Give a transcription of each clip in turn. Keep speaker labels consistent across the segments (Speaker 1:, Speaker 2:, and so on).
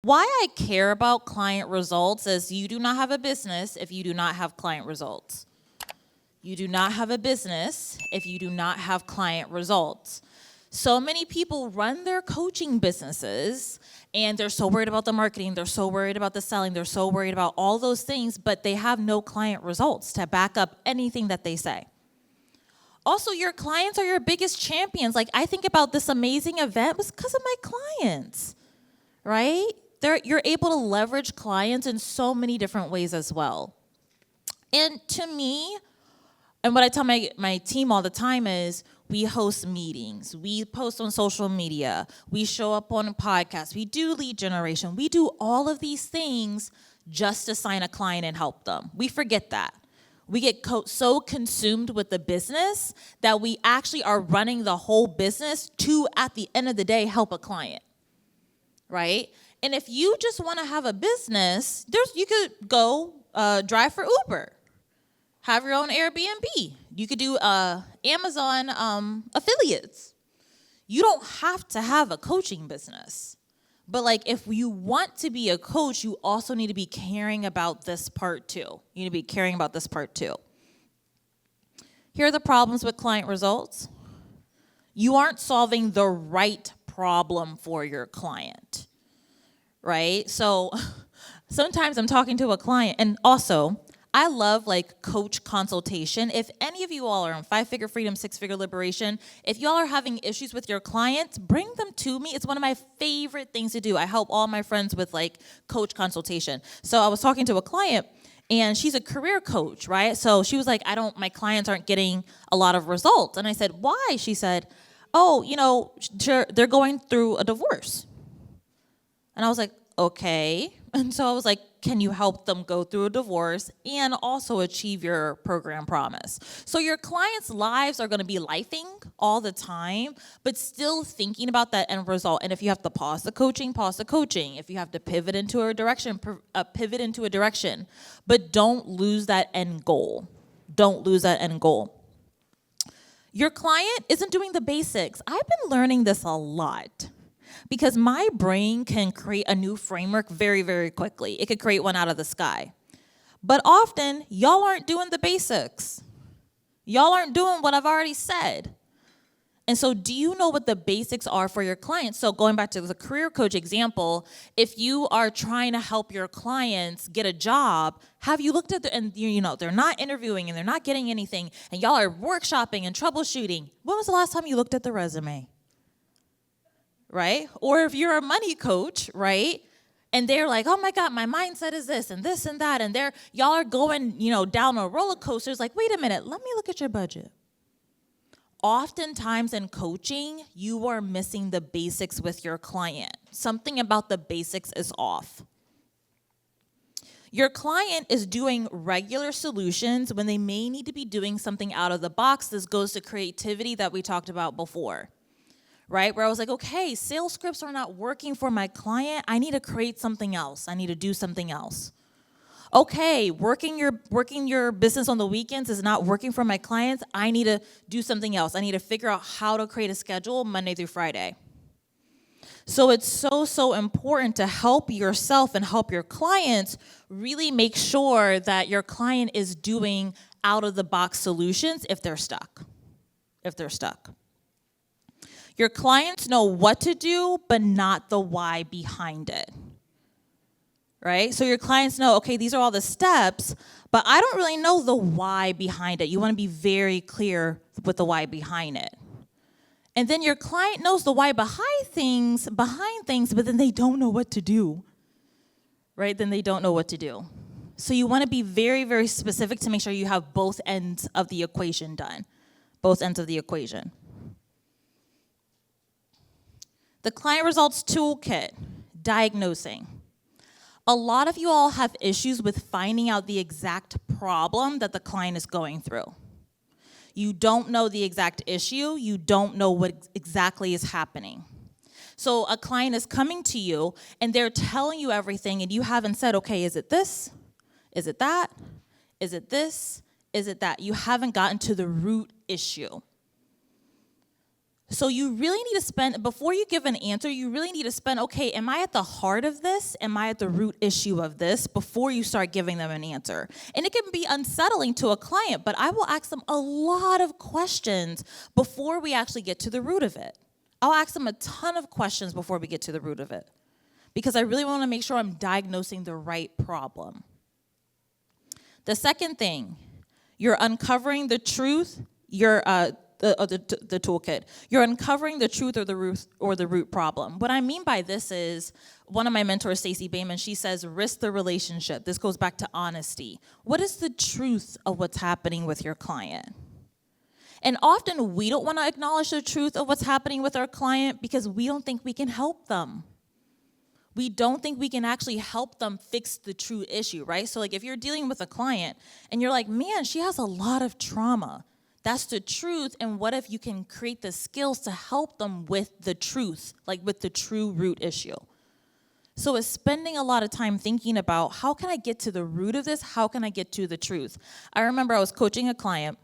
Speaker 1: Why I care about client results is you do not have a business if you do not have client results. You do not have a business if you do not have client results. So many people run their coaching businesses and they're so worried about the marketing, they're so worried about the selling, they're so worried about all those things, but they have no client results to back up anything that they say. Also, your clients are your biggest champions. Like, I think about this amazing event was because of my clients, right? You're able to leverage clients in so many different ways as well. And to me, and what I tell my team all the time is, we host meetings, we post on social media, we show up on podcasts, we do lead generation, we do all of these things just to sign a client and help them. We forget that. We get so consumed with the business that we actually are running the whole business to, at the end of the day, help a client, right? And if you just want to have a business, you could go drive for Uber. Have your own Airbnb. You could do Amazon affiliates. You don't have to have a coaching business. But like, if you want to be a coach, you also need to be caring about this part too. You need to be caring about this part too. Here are the problems with client results. You aren't solving the right problem for your client, right? So sometimes I'm talking to a client, and also, I love like coach consultation. If any of you all are on 5-figure freedom, 6-figure liberation, if y'all are having issues with your clients, bring them to me. It's one of my favorite things to do. I help all my friends with like coach consultation. So I was talking to a client and she's a career coach, right? So she was like, my clients aren't getting a lot of results. And I said, why? She said, they're going through a divorce. And I was like, okay. And so I was like, can you help them go through a divorce and also achieve your program promise? So your clients' lives are going to be lifing all the time, but still thinking about that end result. And if you have to pause the coaching, pause the coaching. If you have to pivot into a direction, pivot into a direction. But don't lose that end goal. Don't lose that end goal. Your client isn't doing the basics. I've been learning this a lot, because my brain can create a new framework very, very quickly. It could create one out of the sky. But often, y'all aren't doing the basics. Y'all aren't doing what I've already said. And so do you know what the basics are for your clients? So going back to the career coach example, if you are trying to help your clients get a job, have you looked at they're not interviewing and they're not getting anything, and y'all are workshopping and troubleshooting. When was the last time you looked at the resume? Right? Or if you're a money coach, right? And they're like, oh my God, my mindset is this and that. And y'all are going, down a roller coaster. It's like, wait a minute, let me look at your budget. Oftentimes in coaching, you are missing the basics with your client. Something about the basics is off. Your client is doing regular solutions when they may need to be doing something out of the box. This goes to creativity that we talked about before. Right? Where I was like, okay, sales scripts are not working for my client. I need to create something else. I need to do something else. Okay, working your business on the weekends is not working for my clients. I need to do something else. I need to figure out how to create a schedule Monday through Friday. So it's so important to help yourself and help your clients really make sure that your client is doing out-of-the-box solutions if they're stuck. Your clients know what to do, but not the why behind it, right? So your clients know, okay, these are all the steps, but I don't really know the why behind it. You want to be very clear with the why behind it. And then your client knows the why behind things, but then they don't know what to do, right? Then they don't know what to do. So you want to be very, very specific to make sure you have both ends of the equation done, both ends of the equation. The client results toolkit, diagnosing. A lot of you all have issues with finding out the exact problem that the client is going through. You don't know the exact issue. You don't know what exactly is happening. So a client is coming to you and they're telling you everything and you haven't said, okay, is it this? Is it that? Is it this? Is it that? You haven't gotten to the root issue. So you really need to spend, before you give an answer, you really need to spend, okay, am I at the heart of this? Am I at the root issue of this before you start giving them an answer? And it can be unsettling to a client, but I will ask them a lot of questions before we actually get to the root of it. I'll ask them a ton of questions before we get to the root of it, because I really want to make sure I'm diagnosing the right problem. The second thing, you're uncovering the truth, the toolkit. You're uncovering the truth or the root problem. What I mean by this is, one of my mentors, Stacey Bayman, she says, risk the relationship. This goes back to honesty. What is the truth of what's happening with your client? And often we don't want to acknowledge the truth of what's happening with our client because we don't think we can help them. We don't think we can actually help them fix the true issue, right? So like if you're dealing with a client and you're like, man, she has a lot of trauma. That's the truth, and what if you can create the skills to help them with the truth, like with the true root issue? So it's spending a lot of time thinking about, how can I get to the root of this? How can I get to the truth? I remember I was coaching a client.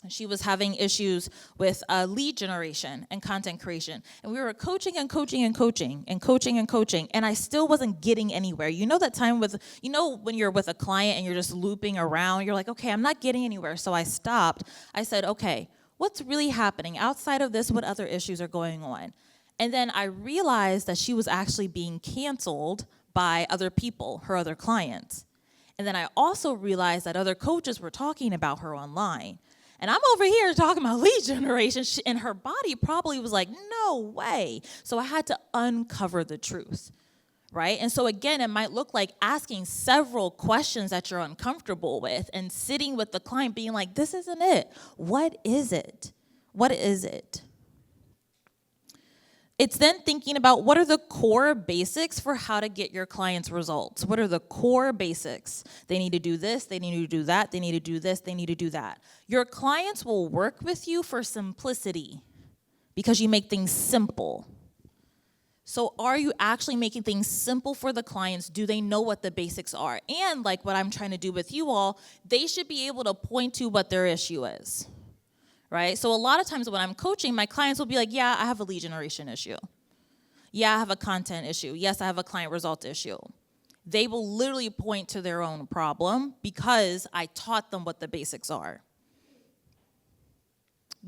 Speaker 1: She was having issues with lead generation and content creation. And we were coaching and coaching and coaching and coaching and coaching, and I still wasn't getting anywhere. You know that time when you're with a client and you're just looping around, you're like, okay, I'm not getting anywhere. So I stopped. I said, okay, what's really happening outside of this? What other issues are going on? And then I realized that she was actually being canceled by other people, her other clients. And then I also realized that other coaches were talking about her online. And I'm over here talking about lead generation, and her body probably was like, no way. So I had to uncover the truth, right? And so again, it might look like asking several questions that you're uncomfortable with and sitting with the client being like, this isn't it. What is it? What is it? It's then thinking about, what are the core basics for how to get your clients results? What are the core basics? They need to do this, they need to do that, they need to do this, they need to do that. Your clients will work with you for simplicity because you make things simple. So are you actually making things simple for the clients? Do they know what the basics are? And like what I'm trying to do with you all, they should be able to point to what their issue is. Right? So a lot of times when I'm coaching, my clients will be like, yeah, I have a lead generation issue. Yeah, I have a content issue. Yes, I have a client result issue. They will literally point to their own problem because I taught them what the basics are.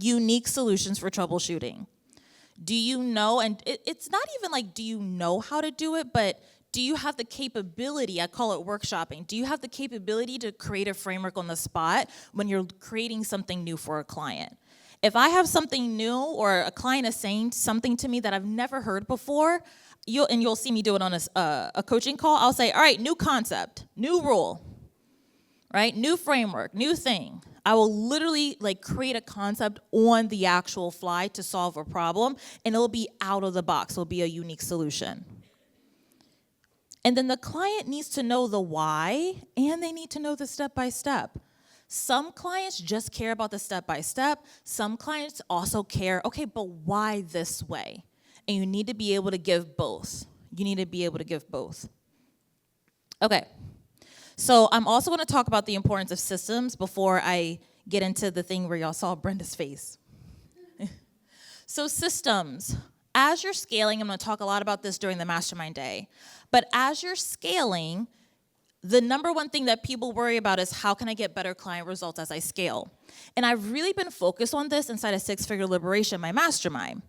Speaker 1: Unique solutions for troubleshooting. Do you know, and it's not even like, do you know how to do it, but do you have the capability, I call it workshopping, do you have the capability to create a framework on the spot when you're creating something new for a client? If I have something new or a client is saying something to me that I've never heard before, you'll see me do it on a coaching call, I'll say, all right, new concept, new rule, right? New framework, new thing. I will literally like create a concept on the actual fly to solve a problem, and it'll be out of the box. It'll be a unique solution. And then the client needs to know the why, and they need to know the step-by-step. Some clients just care about the step-by-step. Some clients also care, okay, but why this way? And you need to be able to give both. You need to be able to give both. Okay, so I'm also going to talk about the importance of systems before I get into the thing where y'all saw Brenda's face. So systems. As you're scaling, I'm going to talk a lot about this during the mastermind day, but as you're scaling, the number one thing that people worry about is, how can I get better client results as I scale? And I've really been focused on this inside of Six Figure Liberation, my mastermind.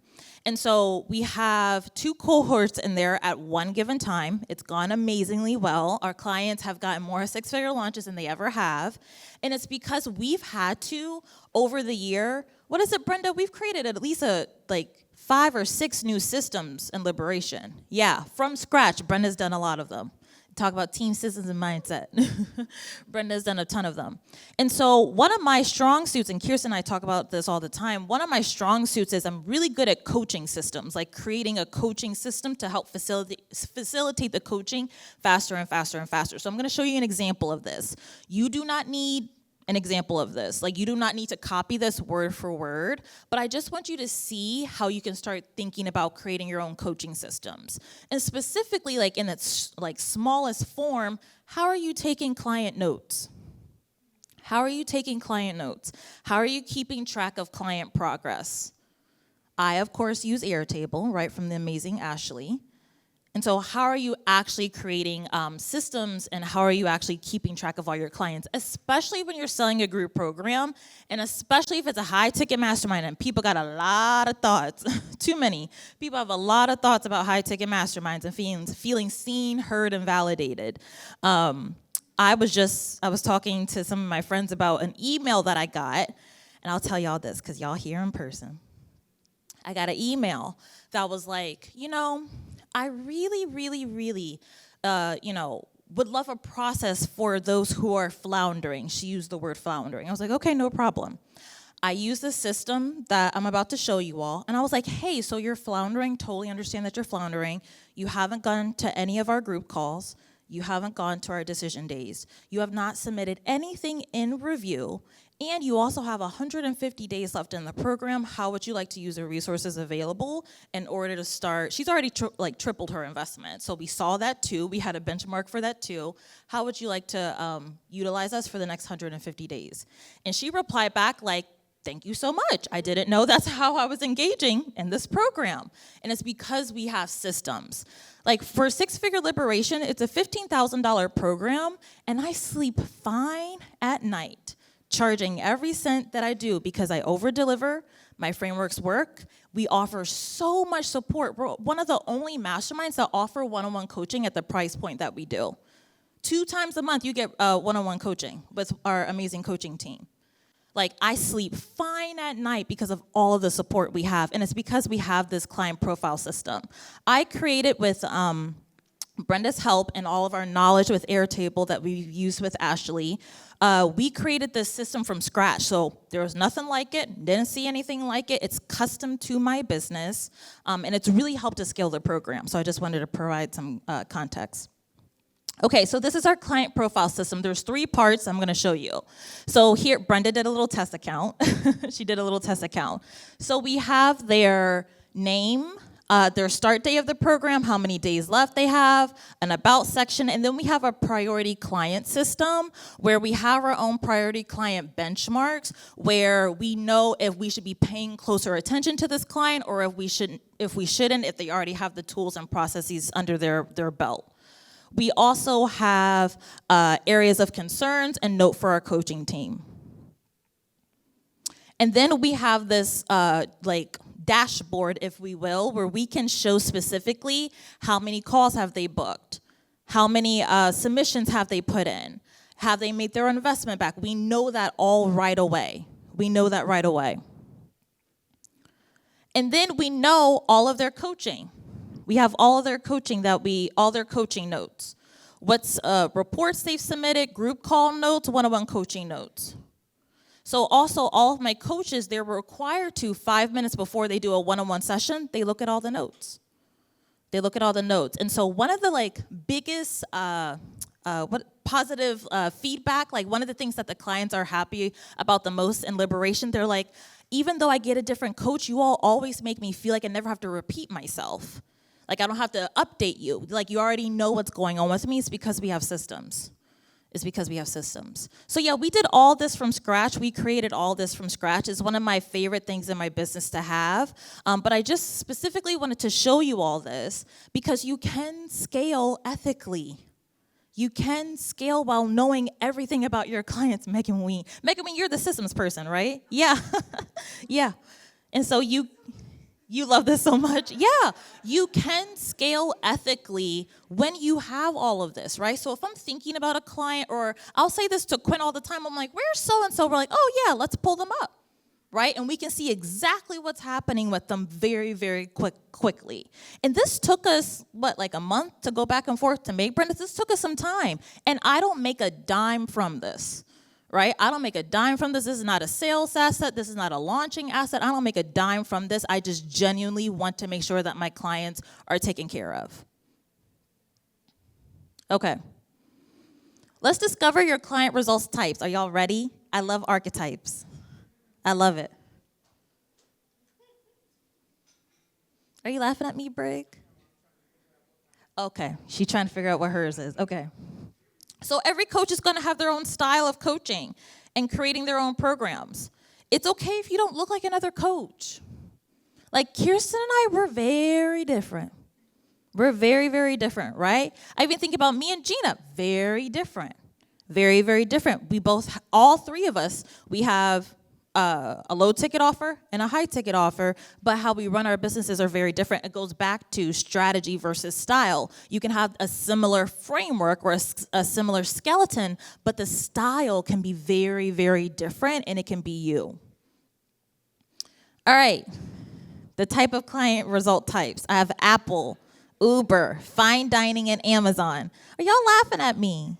Speaker 1: And so we have 2 cohorts in there at one given time. It's gone amazingly well. Our clients have gotten more six-figure launches than they ever have. And it's because we've had to, over the year, what is it, Brenda? We've created at least 5 or 6 new systems in Liberation. Yeah, from scratch. Brenda's done a lot of them. Talk about team systems and mindset. Brenda's done a ton of them. And so one of my strong suits, and Kirsten and I talk about this all the time, one of my strong suits is I'm really good at coaching systems, like creating a coaching system to help facilitate the coaching faster and faster and faster. So I'm going to show you an example of this. You do not need an example of this. Like, you do not need to copy this word for word, but I just want you to see how you can start thinking about creating your own coaching systems. And specifically, like in its smallest form, how are you taking client notes? How are you taking client notes? How are you keeping track of client progress? I, of course, use Airtable, right, from the amazing Ashley. And so how are you actually creating systems, and how are you actually keeping track of all your clients, especially when you're selling a group program, and especially if it's a high-ticket mastermind and people got a lot of thoughts, too many. People have a lot of thoughts about high-ticket masterminds and feeling seen, heard, and validated. I was talking to some of my friends about an email that I got, and I'll tell y'all this because y'all here in person. I got an email that was like, I really, really, really, would love a process for those who are floundering. She used the word floundering. I was like, okay, no problem. I use the system that I'm about to show you all, and I was like, hey, so you're floundering, totally understand that you're floundering. You haven't gone to any of our group calls. You haven't gone to our decision days. You have not submitted anything in review, and you also have 150 days left in the program. How would you like to use the resources available in order to start? She's already tripled her investment, so we saw that too. We had a benchmark for that too. How would you like to utilize us for the next 150 days? And she replied back like, thank you so much. I didn't know that's how I was engaging in this program. And it's because we have systems. Like for Six Figure Liberation, it's a $15,000 program, and I sleep fine at night, charging every cent that I do because I over-deliver, my frameworks work. We offer so much support. We're one of the only masterminds that offer one-on-one coaching at the price point that we do. 2 times a month, you get one-on-one coaching with our amazing coaching team. Like, I sleep fine at night because of all of the support we have, and it's because we have this client profile system. I created with Brenda's help and all of our knowledge with Airtable that we've used with Ashley. We created this system from scratch, so there was nothing like it, didn't see anything like it. It's custom to my business, and it's really helped to scale the program, so I just wanted to provide some context. Okay, so this is our client profile system. There's 3 parts I'm going to show you. So here, Brenda did a little test account. She did a little test account. So we have their name, their start day of the program, how many days left they have, an about section, and then we have a priority client system where we have our own priority client benchmarks where we know if we should be paying closer attention to this client or if we shouldn't, if they already have the tools and processes under their belt. We also have areas of concerns and note for our coaching team. And then we have this dashboard, if we will, where we can show specifically how many calls have they booked, how many submissions have they put in, have they made their investment back. We know that all right away. We know that right away. And then we know all of their coaching. We have all of their coaching all their coaching notes. What's reports they've submitted, group call notes, one-on-one coaching notes. So also all of my coaches, they're required to 5 minutes before they do a one-on-one session, they look at all the notes. They look at all the notes. And so one of the biggest positive feedback, one of the things that the clients are happy about the most in Liberation, they're like, even though I get a different coach, you all always make me feel like I never have to repeat myself. Like, I don't have to update you. Like, you already know what's going on with me. It's because we have systems. It's because we have systems. So, yeah, we did all this from scratch. We created all this from scratch. It's one of my favorite things in my business to have. But I just specifically wanted to show you all this because you can scale ethically. You can scale while knowing everything about your clients. Megan Ween, you're the systems person, right? Yeah. Yeah. And so you love this so much. Yeah, you can scale ethically when you have all of this, right? So if I'm thinking about a client, or I'll say this to Quinn all the time, I'm like, where's so-and-so? We're like, oh yeah, let's pull them up, right? And we can see exactly what's happening with them very, very quickly. And this took us, a month to go back and forth to make, Brenda? This took us some time. And I don't make a dime from this. Right? I don't make a dime from this. This is not a sales asset. This is not a launching asset. I don't make a dime from this. I just genuinely want to make sure that my clients are taken care of. Okay. Let's discover your client results types. Are y'all ready? I love archetypes. I love it. Are you laughing at me, Brig? Okay. She's trying to figure out what hers is. Okay. So every coach is going to have their own style of coaching and creating their own programs. It's okay if you don't look like another coach. Like Kirsten and I, we're very different. We're very, very different, right? I even think about me and Gina, very different. Very, very different. We both, all three of us, we have a low ticket offer and a high ticket offer, but how we run our businesses are very different. It goes back to strategy versus style. You can have a similar framework or a similar skeleton, but the style can be very, very different, and it can be you. All right, the type of client result types. I have Apple, Uber, fine dining, and Amazon. Are y'all laughing at me?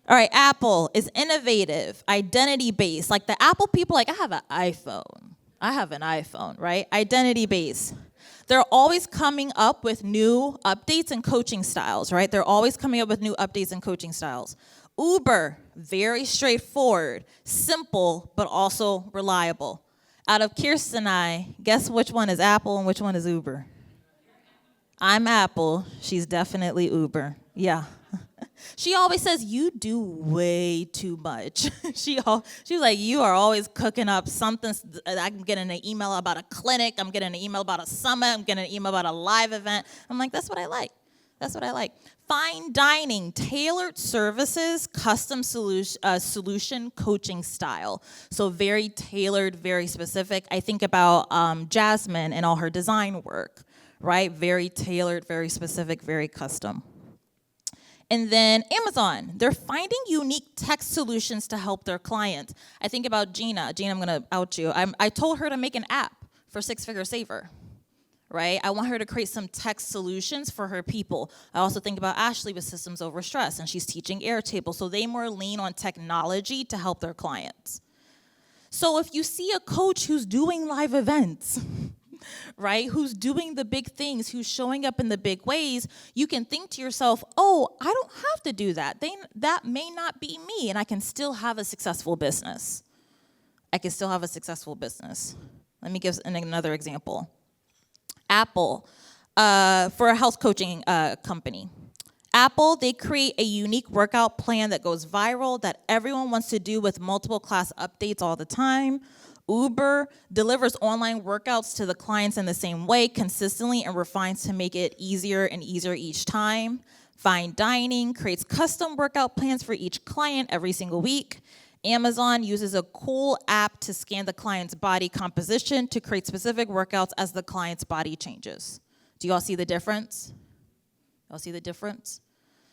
Speaker 1: All right, Apple is innovative, identity-based. Like the Apple people, like I have an iPhone, right? Identity-based. They're always coming up with new updates and coaching styles, right? They're always coming up with new updates and coaching styles. Uber, very straightforward, simple, but also reliable. Out of Kirsten and I, guess which one is Apple and which one is Uber? I'm Apple. She's definitely Uber. Yeah. She always says, you do way too much. She's like, you are always cooking up something. I'm getting an email about a clinic. I'm getting an email about a summit. I'm getting an email about a live event. I'm like, that's what I like. That's what I like. Fine dining, tailored services, custom solution coaching style. So very tailored, very specific. I think about Jasmine and all her design work, right? Very tailored, very specific, very custom. And then Amazon, they're finding unique tech solutions to help their clients. I think about Gina. Gina, I'm going to out you. I told her to make an app for Six Figure Saver, right? I want her to create some tech solutions for her people. I also think about Ashley with Systems Over Stress, and she's teaching Airtable. So they more lean on technology to help their clients. So if you see a coach who's doing live events, right, who's doing the big things, who's showing up in the big ways, you can think to yourself, oh, I don't have to do that. That may not be me, and I can still have a successful business. Let me give another example. Apple, for a health coaching company. Apple, they create a unique workout plan that goes viral that everyone wants to do with multiple class updates all the time. Uber delivers online workouts to the clients in the same way, consistently, and refines to make it easier and easier each time. Fine dining creates custom workout plans for each client every single week. Amazon uses a cool app to scan the client's body composition to create specific workouts as the client's body changes. Do you all see the difference?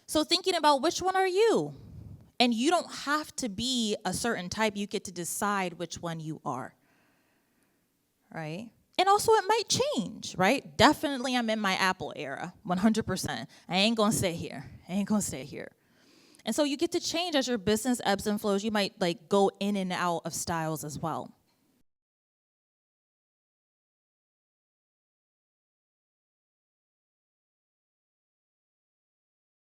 Speaker 1: So thinking about which one are you? And you don't have to be a certain type. You get to decide which one you are, right? And also it might change, right? Definitely I'm in my Apple era, 100%. I ain't gonna stay here. And so you get to change as your business ebbs and flows. You might like go in and out of styles as well.